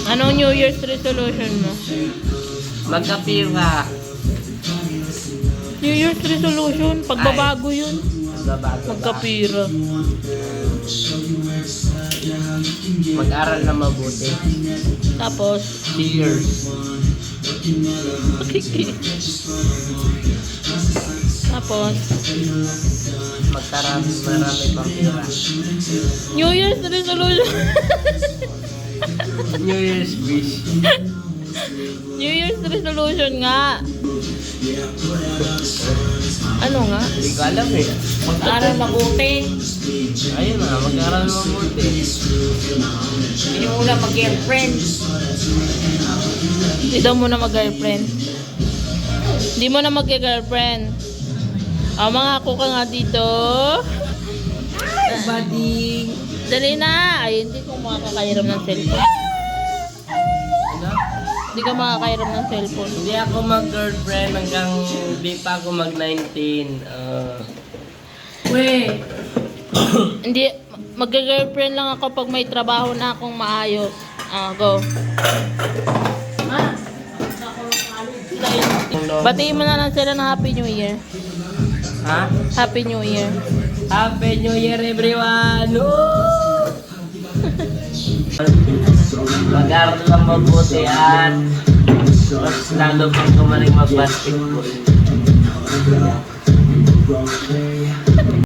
Anong New Year's resolution mo? Magkapira. New Year's resolution? Pagbabago yun. Magbabago ba? Magkapira. Mag-aral na mabuti. Tapos, Cheers. tapos, Marami pang pera. New Year's resolution. New Year's wish. New Year's resolution nga. Ano nga? Hindi ko alam eh. Mag-aral mabuti. Ayun na, mag-aral na mabuti. Hindi mo na mag-girlfriend. Hindi daw mo na mag-girlfriend. Hindi mo na mag-girlfriend. Mga ako ka nga dito. Bading. Dali na. Ay, hindi ko makakairam ng cellphone. Ano? Hindi ka makakairam ng cellphone. Hindi ako mag-girlfriend hanggang hindi pa ako mag-19. Hindi, mag-girlfriend lang ako pag may trabaho na akong maayos. Go. Batiin mo na lang sila ng Happy New Year. Ha? Happy New Year. Happy New Year everyone! Mag-aral lang mabuti at mas lalo pang kumaling mag-basketball.